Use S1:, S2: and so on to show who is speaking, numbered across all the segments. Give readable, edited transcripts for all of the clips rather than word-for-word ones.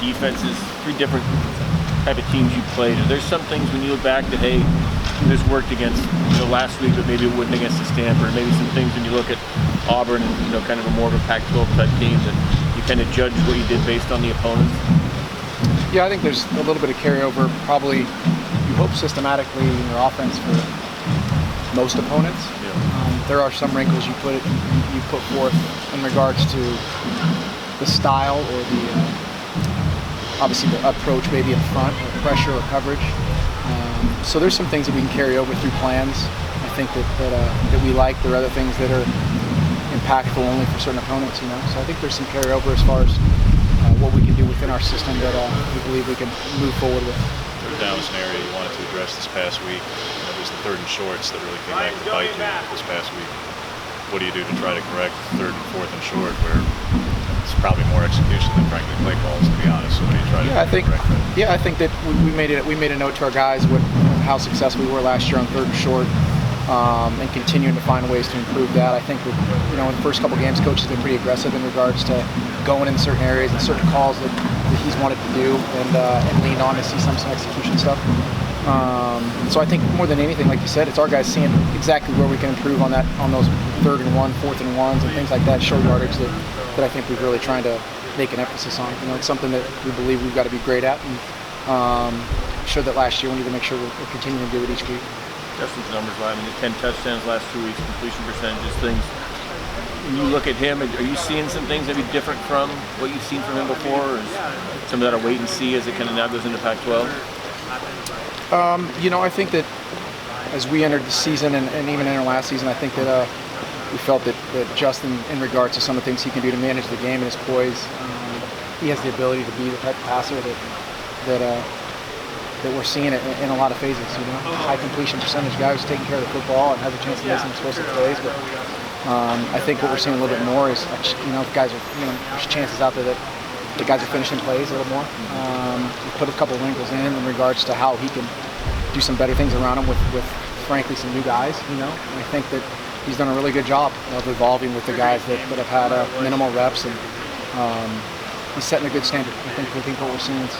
S1: defenses, three different type of teams you played. Are there some things when you look back that, hey, this worked against last week, but maybe it wouldn't against the Stanford? Maybe some things when you look at Auburn and kind of a more of a Pac-12 type team that you kind of judge what you did based on the opponents?
S2: Yeah, I think there's a little bit of carryover. Probably, you hope systematically in your offense for most opponents.
S1: Yeah.
S2: There are some wrinkles you put forth in regards to the style or the obviously the approach, maybe in front, or pressure or coverage. So there's some things that we can carry over through plans. I think that we like. There are other things that are impactful only for certain opponents. So I think there's some carryover as far as what we can do within our system that we believe we can move forward with.
S3: Third down was an area you wanted to address this past week. It was the third and shorts that really came back to bite you this past week. What do you do to try to correct third and fourth and short, where it's probably more execution than frankly play calls, to be honest? So what do you try to do to correct that?
S2: Yeah, I think that we made a note to our guys how successful we were last year on third and short, and continuing to find ways to improve that. I think that in the first couple games, coach has been pretty aggressive in regards to going in certain areas and certain calls that he's wanted to do, and leaned on to see some execution stuff. So I think more than anything, like you said, it's our guys seeing exactly where we can improve on those third and one, fourth and ones, and things like that, short yardage that I think we're really trying to make an emphasis on. It's something that we believe we've got to be great at, and showed that last year. We need to make sure we're continuing to do it each week.
S1: Justin's numbers, 10 touchdowns last 2 weeks, completion percentages, things. When you look at him, are you seeing some things maybe different from what you've seen from him before, or is some of that a wait and see as it kind of now goes into Pac-12?
S2: I think that as we entered the season and even entered last season, I think that we felt that Justin, in regards to some of the things he can do to manage the game and his poise, he has the ability to be the type of passer that we're seeing it in a lot of phases. High completion percentage guy who's taking care of the football and has a chance to make some explosive plays. But I think what we're seeing a little bit more is, guys are, there's chances out there that the guys are finishing plays a little more. We put a couple of wrinkles in regards to how he can do some better things around him with frankly, some new guys. And I think that he's done a really good job of evolving with the guys that have had minimal reps, and he's setting a good standard. I think what we're seeing is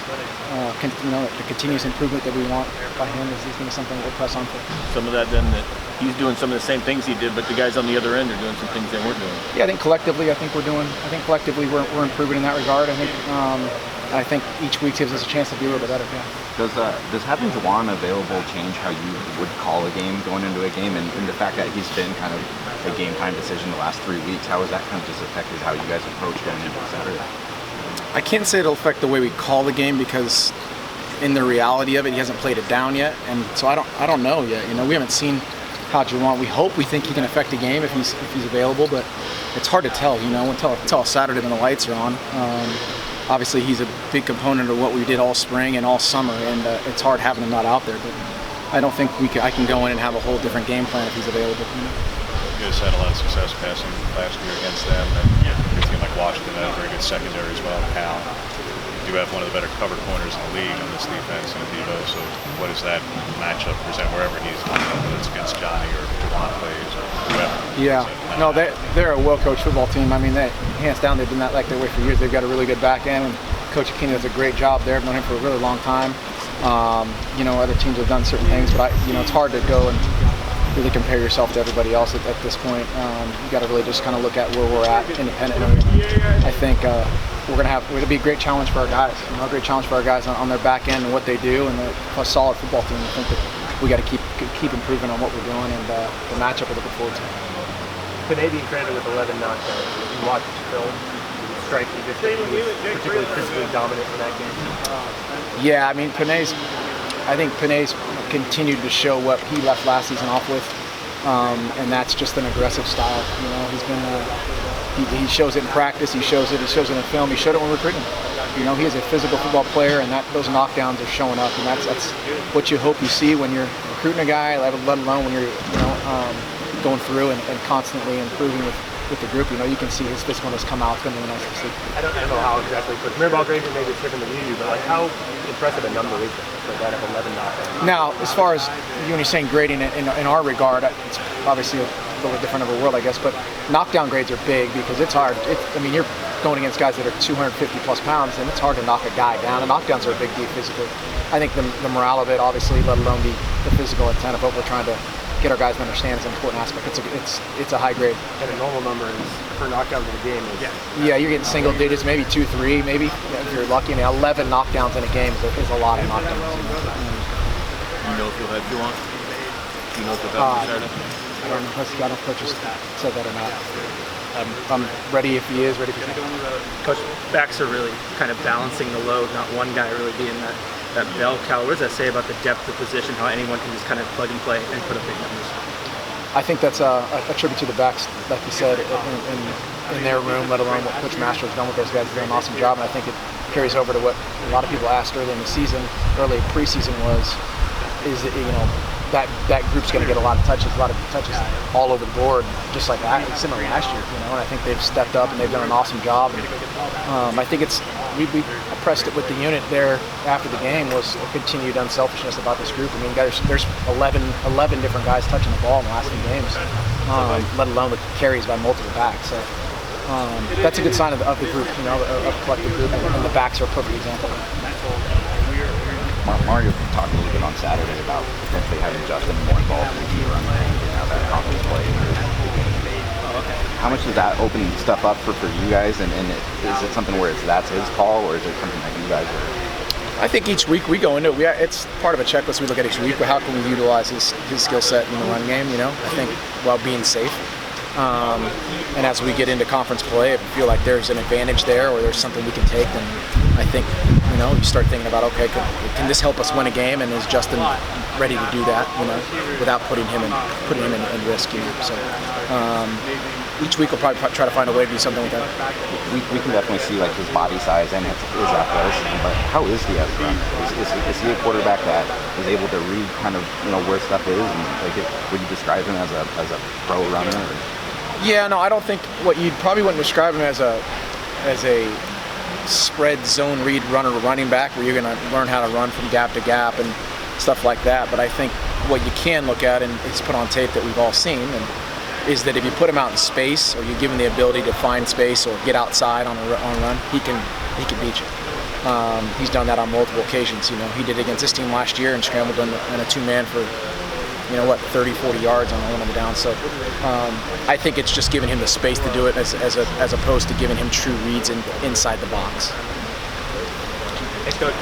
S2: the continuous improvement that we want by him is going to be something we'll press on for.
S1: Some of that then that he's doing some of the same things he did, but the guys on the other end are doing some things they weren't doing.
S2: Yeah, I think collectively we're improving in that regard. I think each week gives us a chance to be a little bit better. Yeah.
S4: Does having Juwan available change how you would call a game going into a game, and the fact that he's been kind of a game time decision the last 3 weeks, how has that kind of just affected how you guys approach going into Saturday?
S2: I can't say it'll affect the way we call the game, because in the reality of it, he hasn't played it down yet, and so I don't know yet. We haven't seen how Juwan. We think he can affect the game if he's available, but it's hard to tell. Until Saturday when the lights are on. Obviously, he's a big component of what we did all spring and all summer, and it's hard having him not out there. But I don't think I can go in and have a whole different game plan if he's available.
S3: You guys had a lot of success passing last year against them, and a team like Washington had a very good secondary as well. Cal, you have one of the better cover corners in the league on this defense in Debo. So what does that matchup present wherever he's on, whether it's against Johnny or Juwan plays or whoever?
S2: Yeah, no, they're a well-coached football team. They hands down, they've been that like their way for years. They've got a really good back end, and Coach Akini does a great job there. I've known him for a really long time. Other teams have done certain things, but it's hard to go and really compare yourself to everybody else at this point. You got to really just kind of look at where we're at independently. I think it'll be a great challenge for our guys. A great challenge for our guys on their back end and what they do, and a solid football team. I think that we got to keep improving on what we're doing, and the matchup we're looking forward to.
S5: Penei being credited with 11 knockdowns. You watch his film, strike you just particularly physically dominant in that game.
S2: Yeah, I think Penei's continued to show what he left last season off with, and that's just an aggressive style. He's been he shows it in practice, he shows it in film, he showed it when recruiting. He is a physical football player, and those knockdowns are showing up, and that's what you hope you see when you're recruiting a guy, let alone when you're going through and constantly improving with the group. You can see his physicalness come out. It's going to be nice to see.
S5: I don't know how exactly, but Mirabal Granger maybe it's different than you, but how impressive a number is that of 11 knockdowns?
S2: Now, as far as when you're saying grading in our regard, it's obviously a little different of a world, I guess, but knockdown grades are big because it's hard. going against guys that are 250 plus pounds, and it's hard to knock a guy down. And knockdowns are a big deal physically. I think the morale of it, obviously, let alone the physical intent of what we're trying to get our guys to understand is an important aspect. It's a high grade.
S5: And a normal number is for knockdowns in a game is
S2: Yeah, you're getting single digits, maybe 2, 3, maybe if you're lucky. I mean, 11 knockdowns in a game is a lot of knockdowns.
S1: You know if you'll have too long? You know if the best started?
S2: I don't know if Coach just said that or not. I'm ready if he is, ready if he's not.
S6: Coach, backs are really kind of balancing the load, not one guy really being that bell cow. What does that say about the depth of position, how anyone can just kind of plug and play and put up big numbers?
S2: I think that's a tribute to the backs, like you said, in their room, let alone what Coach Master has done with those guys. He's done an awesome job, and I think it carries over to what a lot of people asked early in the season, early preseason is that group's going to get a lot of touches all over the board, just like that, similar last year, and I think they've stepped up and they've done an awesome job. And, I think we pressed it with the unit there after the game was a continued unselfishness about this group. I mean, guys, there's 11 different guys touching the ball in the last few games, let alone the carries by multiple backs. So that's a good sign of the group, of a collective group, and the backs are a perfect example.
S4: Mario talked a little bit on Saturday about potentially having Justin more involved in the run game and how that conference play. How much does that open stuff up for you guys? And is it something where that's his call, or is it something that you guys are?
S2: I think each week we go into it. It's part of a checklist we look at each week. How can we utilize his skill set in the run game? I think while being safe. And as we get into conference play, if we feel like there's an advantage there or there's something we can take, then I think you start thinking about, okay, can this help us win a game, and is Justin ready to do that, without putting him in risk, So each week we'll probably try to find a way to do something like that.
S4: We can definitely see like his body size and his athleticism, but how is he as a runner? Is he a quarterback that is able to read kind of where stuff is, and would you describe him as a pro runner? Or?
S2: Yeah, no, I don't think you probably wouldn't describe him as a spread zone read runner running back where you're going to learn how to run from gap to gap and stuff like that. But I think what you can look at, and it's put on tape that we've all seen, is that if you put him out in space, or you give him the ability to find space or get outside on a run, he can beat you. He's done that on multiple occasions. He did it against this team last year and scrambled in a two-man for 30, 40 yards on one of the downs. So I think it's just giving him the space to do it as opposed to giving him true reads inside the box.
S5: Hey, Coach.